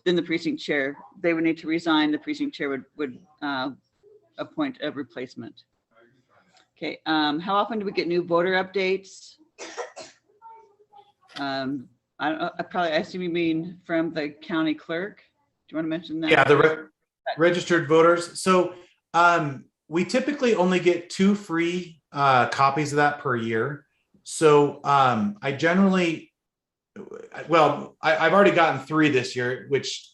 then the precinct chair, they would need to resign. The precinct chair would appoint a replacement. Okay, how often do we get new voter updates? I assume you mean from the county clerk. Do you want to mention that? Yeah, the registered voters. So we typically only get 2 free copies of that per year. So I generally, well, I've already gotten 3 this year, which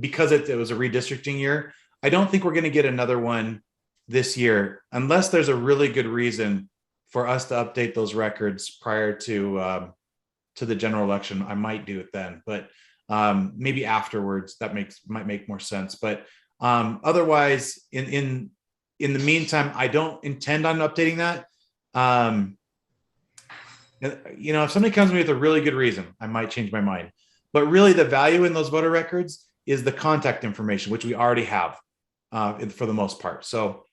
because it was a redistricting year, I don't think we're going to get another one this year unless there's a really good reason for us to update those records prior to the general election. I might do it then, but maybe afterwards that might make more sense. But otherwise, in the meantime, I don't intend on updating that. You know, if somebody comes to me with a really good reason, I might change my mind. But really, the value in those voter records is the contact information, which we already have for the most part. So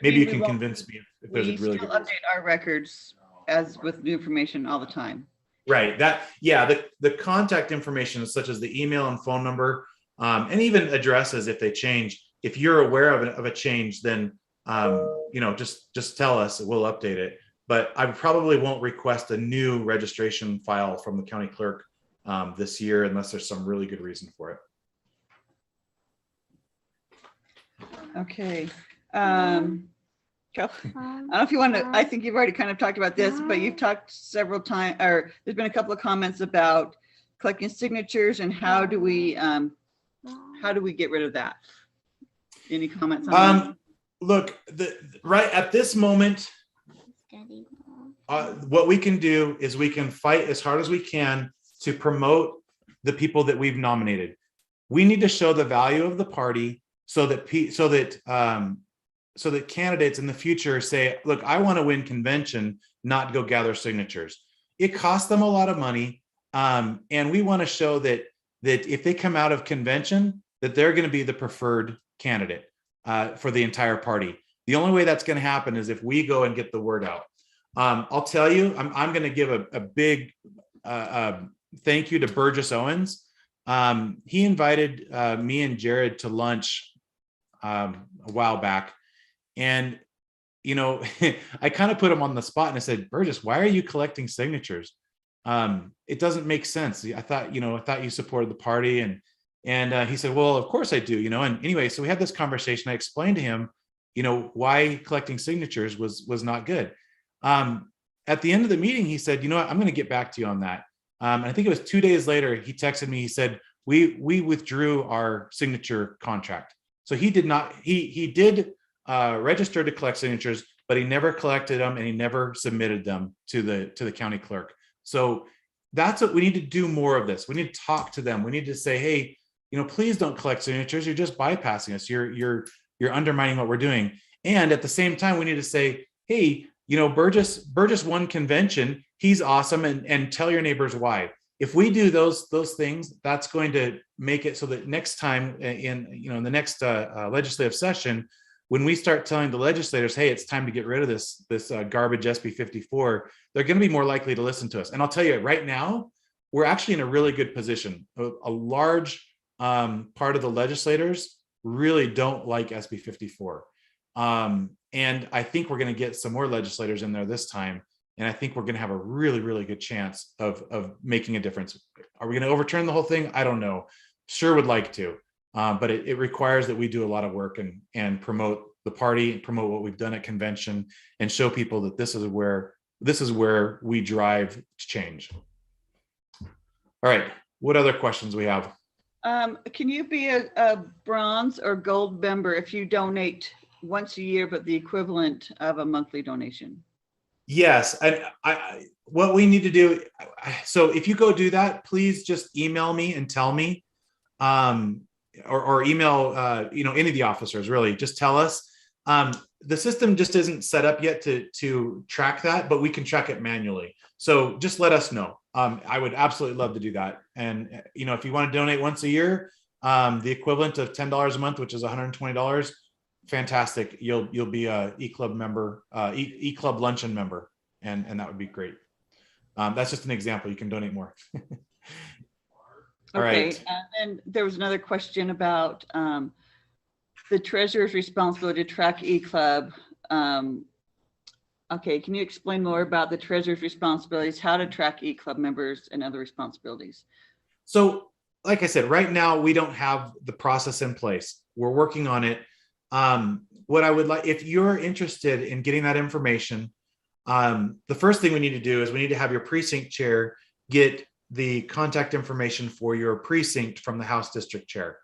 maybe you can convince me if there's a really good reason. Update our records as with new information all the time. Right. The contact information, such as the email and phone number, and even addresses if they change. If you're aware of a change, then you know, just tell us. We'll update it. But I probably won't request a new registration file from the county clerk this year unless there's some really good reason for it. Okay. I don't know if you want to, I think you've already kind of talked about this, but you've talked several times, or there's been a couple of comments about collecting signatures and how do we get rid of that? Any comments on that? Look, right at this moment, what we can do is we can fight as hard as we can to promote the people that we've nominated. We need to show the value of the party so that candidates in the future say, look, I want to win convention, not go gather signatures. It costs them a lot of money. And we want to show that if they come out of convention, that they're going to be the preferred candidate for the entire party. The only way that's going to happen is if we go and get the word out. I'll tell you, I'm going to give a big thank you to Burgess Owens. He invited me and Jared to lunch a while back. And, you know, I kind of put him on the spot and I said, Burgess, why are you collecting signatures? It doesn't make sense. I thought you supported the party. And he said, well, of course I do, and anyway, so we had this conversation. I explained to him, why collecting signatures was not good. At the end of the meeting, he said, what, I'm going to get back to you on that. I think it was 2 days later, he texted me, he said, we withdrew our signature contract. So he did not, he did register to collect signatures, but he never collected them and he never submitted them to the county clerk. So that's what we need to do more of this. We need to talk to them. We need to say, hey, please don't collect signatures. You're just bypassing us. You're undermining what we're doing. And at the same time, we need to say, hey, Burgess won convention. He's awesome. And tell your neighbors why. If we do those things, that's going to make it so that next time in the next legislative session, when we start telling the legislators, hey, it's time to get rid of this garbage SB 54, they're going to be more likely to listen to us. And I'll tell you right now, we're actually in a really good position. A large part of the legislators really don't like SB 54. And I think we're going to get some more legislators in there this time. And I think we're going to have a really, really good chance of making a difference. Are we going to overturn the whole thing? I don't know. Sure would like to. But it requires that we do a lot of work and promote the party, promote what we've done at convention, and show people that this is where we drive change. All right, what other questions we have? Can you be a bronze or gold member if you donate once a year, but the equivalent of a monthly donation? Yes, and what we need to do. So if you go do that, please just email me and tell me. Or email any of the officers, really. Just tell us. The system just isn't set up yet to track that, but we can track it manually. So just let us know. I would absolutely love to do that. And if you want to donate once a year, the equivalent of $10 a month, which is $120, fantastic. You'll be a e-club member, e-club luncheon member, and that would be great. That's just an example. You can donate more. All okay, right. And there was another question about the treasurer's responsibility to track e-club. Okay, can you explain more about the treasurer's responsibilities, how to track e-club members and other responsibilities? So, like I said, right now we don't have the process in place. We're working on it. What I would like, if you're interested in getting that information, the first thing we need to do is we need to have your precinct chair get the contact information for your precinct from the House District Chair.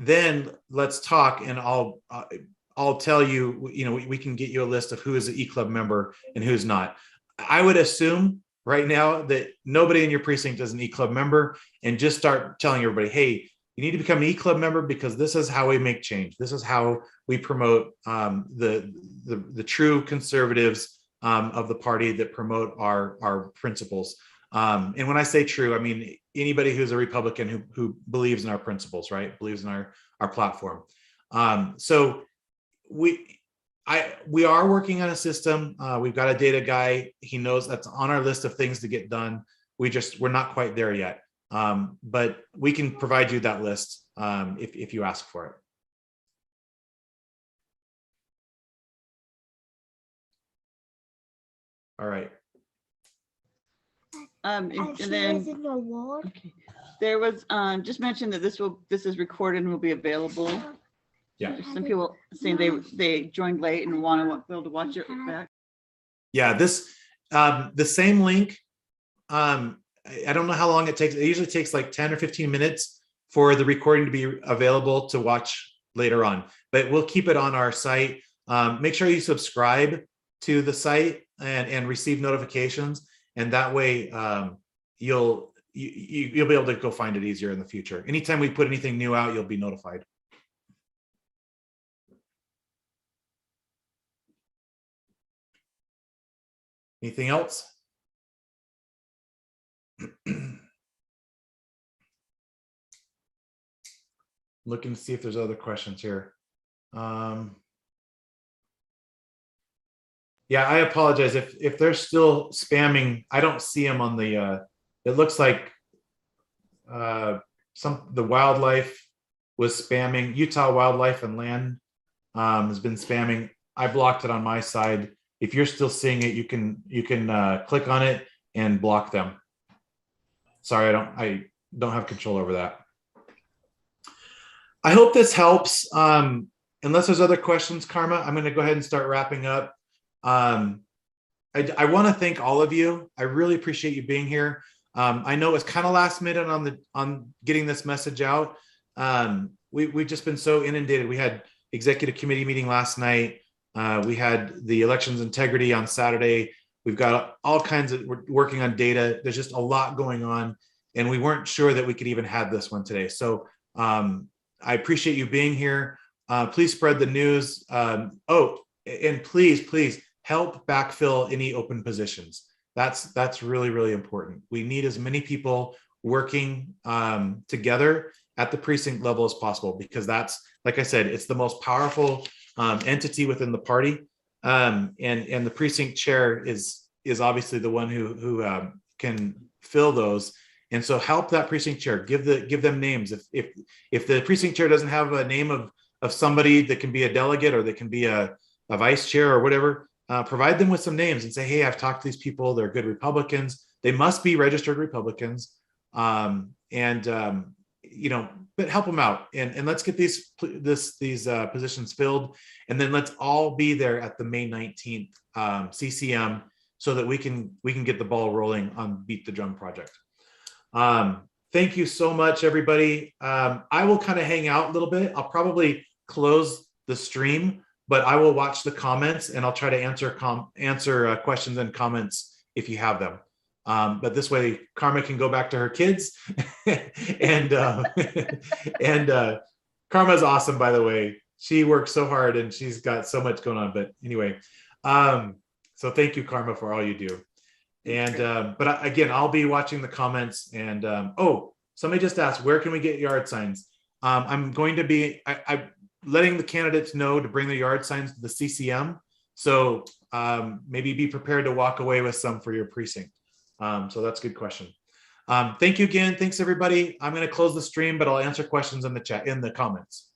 Then let's talk, and I'll tell you, we can get you a list of who is an e-club member and who's not. I would assume right now that nobody in your precinct is an e-club member, and just start telling everybody, hey, you need to become an e-club member because this is how we make change. This is how we promote the true conservatives of the party that promote our principles. And when I say true, I mean anybody who's a Republican who believes in our principles, right? Believes in our platform. So we are working on a system. We've got a data guy. He knows that's on our list of things to get done. We're not quite there yet. But we can provide you that list if you ask for it. All right. And then okay. There was just mentioned that this is recorded and will be available. Yeah. Some people saying they joined late and want to be able to watch it back. Yeah, this the same link. I don't know how long it takes. It usually takes like 10 or 15 minutes for the recording to be available to watch later on, but we'll keep it on our site. Make sure you subscribe to the site and receive notifications. And that way you'll be able to go find it easier in the future. Anytime we put anything new out, you'll be notified. Anything else? Looking to see if there's other questions here. Yeah, I apologize if they're still spamming. I don't see them on the. It looks like the wildlife was spamming. Utah Wildlife and Land has been spamming. I blocked it on my side. If you're still seeing it, you can click on it and block them. Sorry, I don't have control over that. I hope this helps. Unless there's other questions, Karma, I'm going to go ahead and start wrapping up. I want to thank all of you. I really appreciate you being here. I know it's kind of last minute on getting this message out. We've just been so inundated. We had executive committee meeting last night. We had the elections integrity on Saturday. We've got all kinds of, we're working on data. There's just a lot going on, and we weren't sure that we could even have this one today. So I appreciate you being here. Please spread the news. Oh, and please help backfill any open positions. That's really, really important. We need as many people working together at the precinct level as possible, because that's, like I said, it's the most powerful entity within the party. And the precinct chair is obviously the one who can fill those. And so help that precinct chair, give them names. If the precinct chair doesn't have a name of somebody that can be a delegate, or that can be a vice chair or whatever, provide them with some names and say, hey, I've talked to these people. They're good Republicans. They must be registered Republicans. You know, but help them out, and let's get these positions filled, and then let's all be there at the May 19th CCM, so that we can get the ball rolling on Beat the Drum project. Thank you so much, everybody. I will kind of hang out a little bit. I'll probably close the stream, but I will watch the comments, and I'll try to answer questions and comments if you have them. But this way Karma can go back to her kids and Karma's awesome, by the way. She works so hard and she's got so much going on. But anyway, so thank you, Karma, for all you do. And but again, I'll be watching the comments. And oh, somebody just asked, where can we get yard signs? I'm going to be I'm letting the candidates know to bring their yard signs to the CCM. So maybe be prepared to walk away with some for your precinct. So that's a good question. Thank you again. Thanks, everybody. I'm going to close the stream, but I'll answer questions in the chat, in the comments.